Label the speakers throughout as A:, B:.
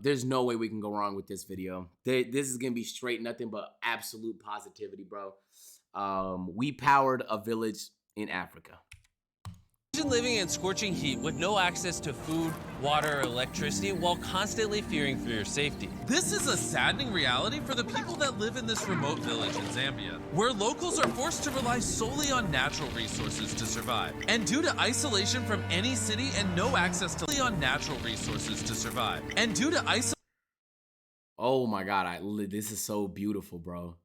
A: There's no way we can go wrong with this video. This is gonna be straight nothing but absolute positivity, bro. We powered a village in Africa.
B: Imagine living in scorching heat with no access to food, water, or electricity while constantly fearing for your safety.
C: This is a saddening reality for the people that live in this remote village in Zambia, where locals are forced to rely solely on natural resources to survive. And due to isolation from any city and no access to
A: Oh my God, this is so beautiful, bro.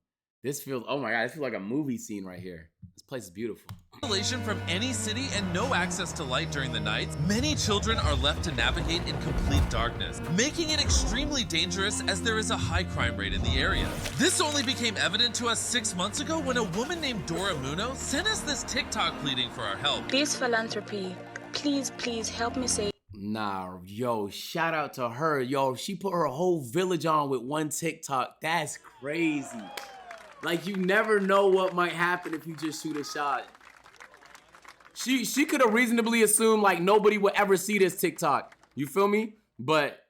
A: This feels, oh my God, this feels like a movie scene right here. This place is beautiful.
C: Isolation from any city and no access to light during the nights, many children are left to navigate in complete darkness, making it extremely dangerous as there is a high crime rate in the area. This only became evident to us 6 months ago when a woman named Dora sent us this TikTok pleading for our help.
D: Peace philanthropy, please help me save.
A: Nah, yo, shout out to her. Yo, she put her whole village on with one TikTok. That's crazy. Like, you never know what might happen if you just shoot a shot. She could have reasonably assumed like nobody would ever see this TikTok. You feel me? But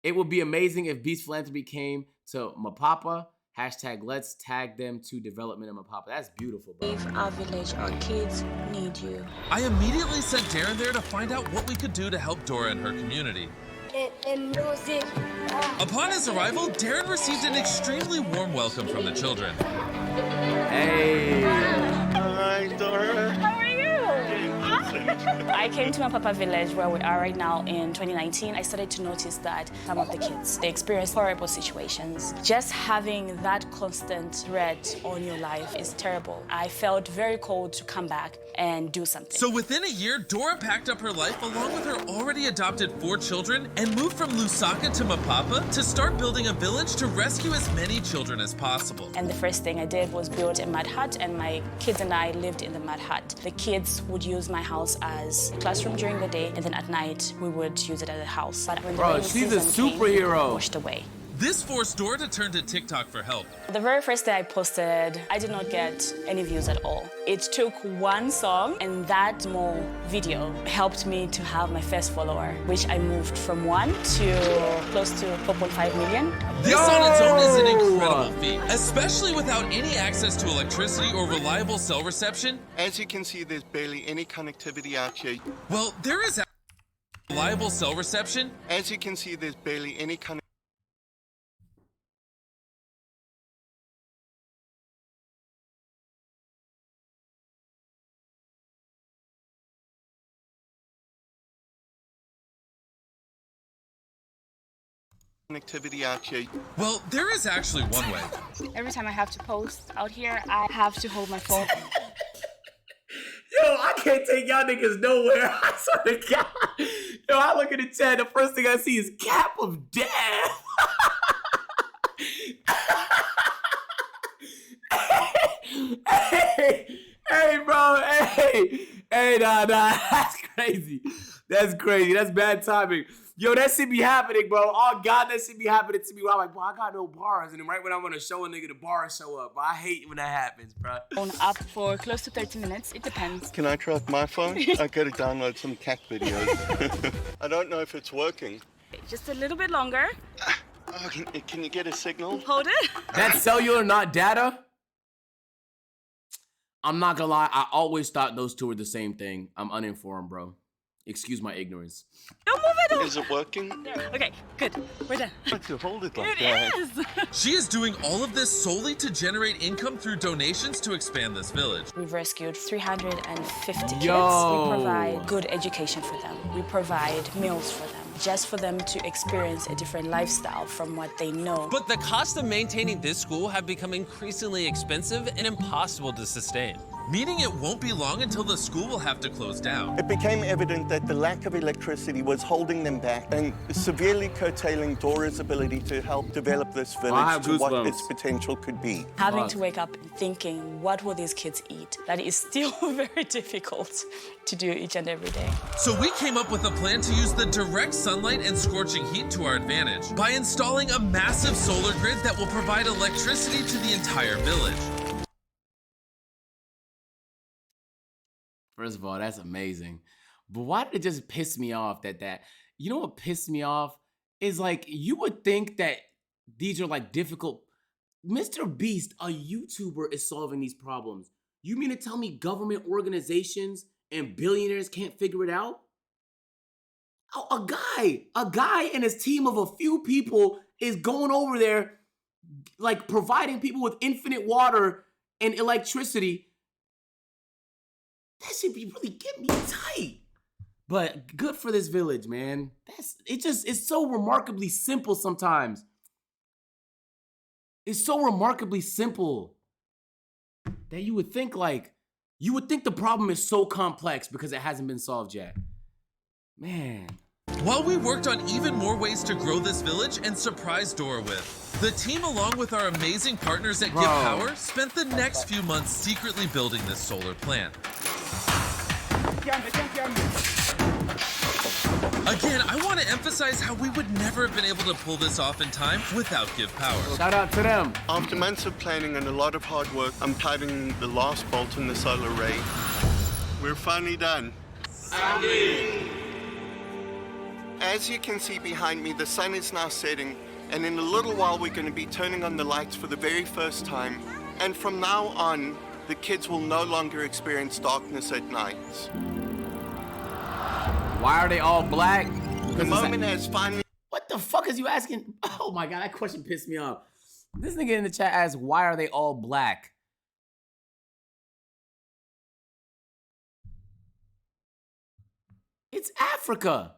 A: it would be amazing if Beast Philanthropy came to Mapapa. Hashtag let's tag them to development in Mapapa. That's beautiful, bro.
D: Save our village. Our kids need you.
C: I immediately sent Darren there to find out what we could do to help Dora and her community. Upon his arrival, Darren received an extremely warm welcome from the children.
A: Hey.
E: Hi, Dora.
D: How are you? I came to Mapapa village where we are right now in 2019. I started to notice that some of the kids, they experience horrible situations. Just having that constant threat on your life is terrible. I felt very called to come back and do something.
C: So within a year, Dora packed up her life along with her already adopted 4 children and moved from Lusaka to Mapapa to start building a village to rescue as many children as possible.
D: And the first thing I did was build a mud hut, and my kids and I lived in the mud hut. The kids would use my house as a classroom during the day, and then at night we would use it as a house. But when
A: Bro, she's a superhero.
D: Washed away.
C: This forced Dora to turn to TikTok for help.
D: The very first day I posted, I did not get any views at all. It took one song, and that small video helped me to have my first follower, which I moved from 1 to close to 4.5 million.
C: This on its own is an incredible feat, especially without any access to electricity or reliable cell reception.
E: As you can see, there's barely any connectivity out here.
C: Well, there is reliable cell reception.
E: As you can see, there's barely any connectivity. Out here.
C: Well, there is actually one way.
D: Every time I have to post out here, I have to hold my phone.
A: Yo, I can't take y'all niggas nowhere. I swear to God. Yo, I look at the chat, the first thing I see is cap of death. hey, bro, hey, nah, that's crazy. That's crazy. That's bad timing. Yo, that shit be happening, bro. Oh, God, that shit be happening to me. I'm like, bro, I got no bars. And then right when I want to show a nigga, the bars show up. But I hate when that happens, bro.
D: Phone up for close to 30 minutes. It depends.
E: Can I try with my phone? I gotta download some cat videos. I don't know if it's working.
D: Just a little bit longer.
E: Oh, can you get a signal?
D: Hold it.
A: That's cellular, not data? I'm not gonna lie. I always thought those two were the same thing. I'm uninformed, bro. Excuse my ignorance.
D: Don't move it.
E: Is it working?
D: Okay, good. We're done.
E: I have to hold it like
D: It
E: that.
D: is.
C: She is doing all of this solely to generate income through donations to expand this village.
D: We've rescued 350 kids.
A: Yo.
D: We provide good education for them. We provide meals for them, just for them to experience a different lifestyle from what they know.
B: But the cost of maintaining this school have become increasingly expensive and impossible to sustain.
C: Meaning it won't be long until the school will have to close down.
E: It became evident that the lack of electricity was holding them back and severely curtailing Dora's ability to help develop this village to what its potential could be.
D: Having to wake up and thinking, what will these kids eat? That is still very difficult to do each and every day.
C: So we came up with a plan to use the direct sunlight and scorching heat to our advantage by installing a massive solar grid that will provide electricity to the entire village.
A: First of all, that's amazing. But why did it just piss me off that you know what pissed me off? is like, you would think that these are like difficult. Mr. Beast, a YouTuber, is solving these problems. You mean to tell me government organizations and billionaires can't figure it out? Oh, a guy and his team of a few people is going over there, like providing people with infinite water and electricity. That should be really getting me tight. But good for this village, man. It's so remarkably simple sometimes. It's so remarkably simple that you would think the problem is so complex because it hasn't been solved yet. Man.
C: While we worked on even more ways to grow this village and surprise Dora with, the team, along with our amazing partners at Give Power, spent the next few months secretly building this solar plant. Again, I want to emphasize how we would never have been able to pull this off in time without Give Power.
A: Shout out to them.
E: After months of planning and a lot of hard work, I'm tightening the last bolt in the solar array. We're finally done. As you can see behind me, the sun is now setting, and in a little while we're going to be turning on the lights for the very first time. And from now on, the kids will no longer experience darkness at night.
A: Why are they all black?
E: The moment has finally...
A: What the fuck is you asking? Oh my God, that question pissed me off. This nigga in the chat asks, why are they all black? It's Africa.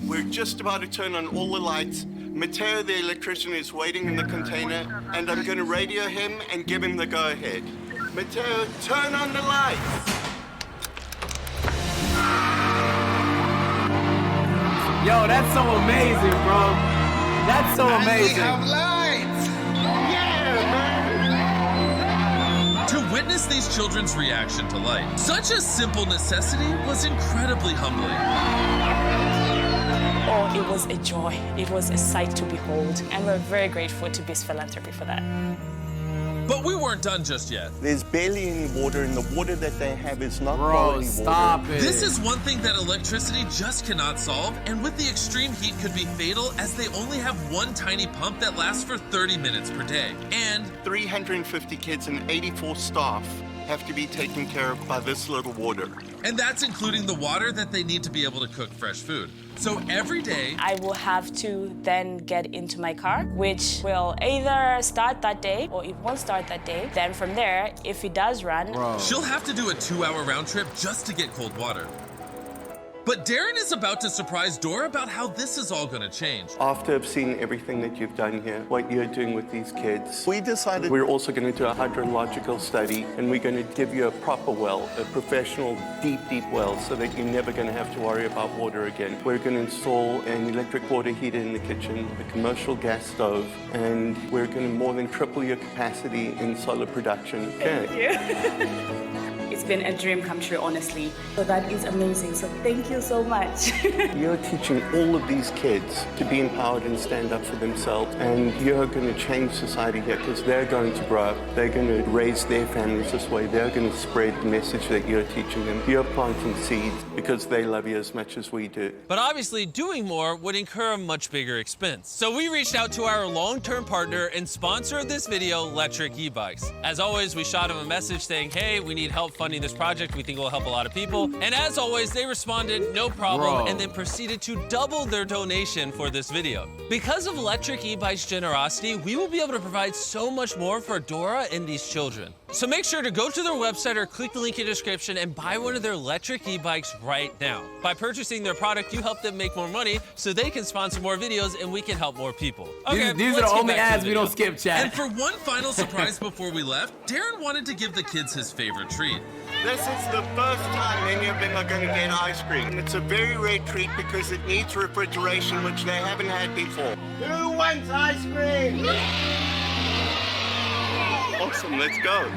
E: We're just about to turn on all the lights. Mateo, the electrician, is waiting in the container, and I'm going to radio him and give him the go-ahead. Mateo, turn on the lights!
A: Yo, that's so amazing, bro. That's so amazing.
E: We have lights! Yeah, man!
C: To witness these children's reaction to light, such a simple necessity was incredibly humbling.
D: Oh, it was a joy. It was a sight to behold. And we're very grateful to Beast Philanthropy for that.
C: But we weren't done just yet.
E: There's barely any water, and the water that they have is not quality water.
A: Stop it.
C: This is one thing that electricity just cannot solve, and with the extreme heat could be fatal, as they only have one tiny pump that lasts for 30 minutes per day. And
E: 350 kids and 84 staff have to be taken care of by this little water.
C: And that's including the water that they need to be able to cook fresh food. So every day,
D: I will have to then get into my car, which will either start that day or it won't start that day. Then from there, if it does run,
C: she'll have to do a 2-hour round trip just to get cold water. But Darren is about to surprise Dora about how this is all gonna change.
E: After I've seen everything that you've done here, what you're doing with these kids, we decided we're also going to do a hydrological study, and we're going to give you a proper well, a professional, deep well, so that you're never going to have to worry about water again. We're going to install an electric water heater in the kitchen, a commercial gas stove, and we're going to more than triple your capacity in solar production.
D: Thank you. It's been a dream come true, honestly. So that is amazing. So thank you so much.
E: You're teaching all of these kids to be empowered and stand up for themselves. And you're going to change society here because they're going to grow up. They're going to raise their families this way. They're going to spread the message that you're teaching them. You're planting seeds because they love you as much as we do.
B: But obviously, doing more would incur a much bigger expense. So we reached out to our long-term partner and sponsor of this video, Electric E-Bikes. As always, we shot him a message saying, hey, we need help funding this project. We think it will help a lot of people. And as always, they responded, no problem, and then proceeded to double their donation for this video. Because of Electric E-Bikes' generosity, we will be able to provide so much more for Dora and these children. So make sure to go to their website or click the link in the description and buy one of their electric e-bikes right now. By purchasing their product, you help them make more money so they can sponsor more videos and we can help more people. Okay,
A: these are the only ads we don't skip, chat.
C: And for one final surprise before we left, Darren wanted to give the kids his favorite treat.
E: This is the first time any of them are going to get ice cream. And it's a very rare treat because it needs refrigeration, which they haven't had before. Who wants ice cream? Awesome, let's go.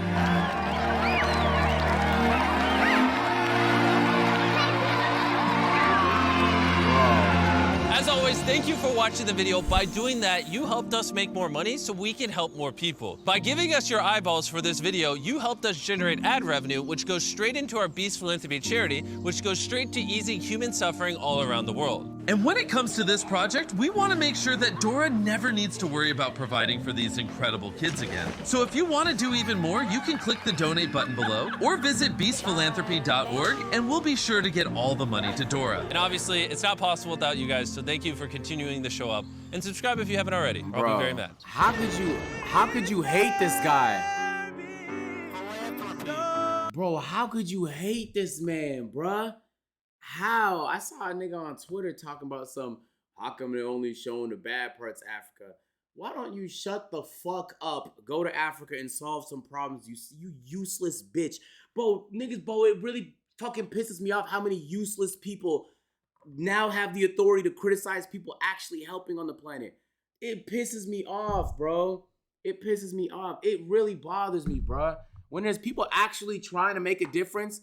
B: As always, Guys, thank you for watching the video. By doing that, you helped us make more money so we can help more people. By giving us your eyeballs for this video, you helped us generate ad revenue, which goes straight into our Beast Philanthropy charity, which goes straight to easing human suffering all around the world.
C: And when it comes to this project, we want to make sure that Dora never needs to worry about providing for these incredible kids again. So if you want to do even more, you can click the donate button below or visit beastphilanthropy.org and we'll be sure to get all the money to Dora.
B: And obviously, it's not possible without you guys, so thank you for continuing the show up. And subscribe if you haven't already, or I'll be very mad.
A: How could you hate this guy? Bro, how could you hate this man, bruh? How? I saw a nigga on Twitter talking about how come they're only showing the bad parts of Africa? Why don't you shut the fuck up, go to Africa and solve some problems, you useless bitch. Bro, it really fucking pisses me off how many useless people now have the authority to criticize people actually helping on the planet. It pisses me off, bro. It pisses me off. It really bothers me, bro. When there's people actually trying to make a difference,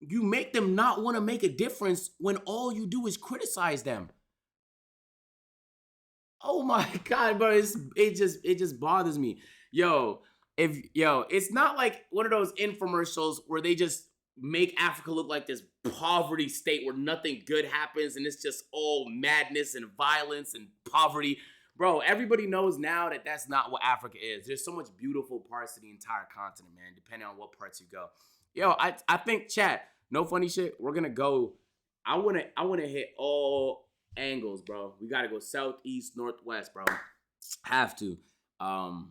A: you make them not want to make a difference when all you do is criticize them. Oh my God, bro, it just bothers me. It's not like one of those infomercials where they just make Africa look like this poverty state where nothing good happens and it's just all madness and violence and poverty. Bro, everybody knows now that that's not what Africa is. There's so much beautiful parts to the entire continent, man, depending on what parts you go. I think, chat, no funny shit, we're gonna go, I wanna hit all angles, bro. We gotta go south, east, northwest, bro. Have to. I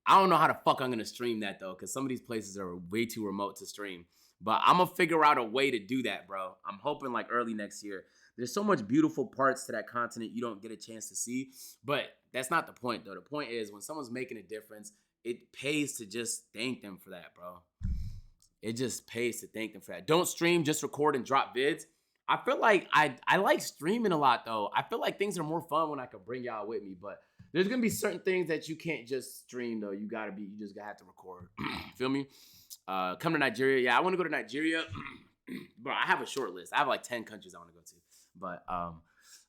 A: don't know how the fuck I'm gonna stream that though, because some of these places are way too remote to stream. But I'm gonna figure out a way to do that, bro. I'm hoping like early next year. There's so much beautiful parts to that continent you don't get a chance to see. But that's not the point though. The point is when someone's making a difference, it pays to just thank them for that, bro. It just pays to thank them for that. Don't stream, just record and drop vids. I feel like I like streaming a lot though. I feel like things are more fun when I can bring y'all with me, but there's gonna be certain things that you can't just stream though. You just gotta have to record. Feel me? Come to Nigeria. Yeah, I want to go to Nigeria. Bro, I have a short list. I have like 10 countries I want to go to. But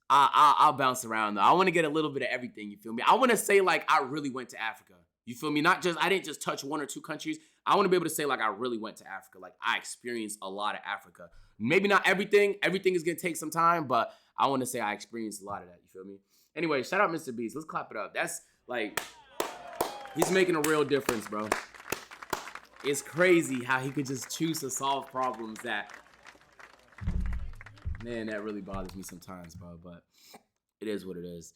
A: I'll bounce around though. I want to get a little bit of everything, you feel me? I want to say like I really went to Africa. You feel me? I didn't just touch 1 or 2 countries. I want to be able to say like I really went to Africa. Like I experienced a lot of Africa. Maybe not everything. Everything is going to take some time, but I want to say I experienced a lot of that. You feel me? Anyway, shout out Mr. Beast. Let's clap it up. That's like, he's making a real difference, bro. It's crazy how he could just choose to solve problems that, man, that really bothers me sometimes, bro. But it is what it is.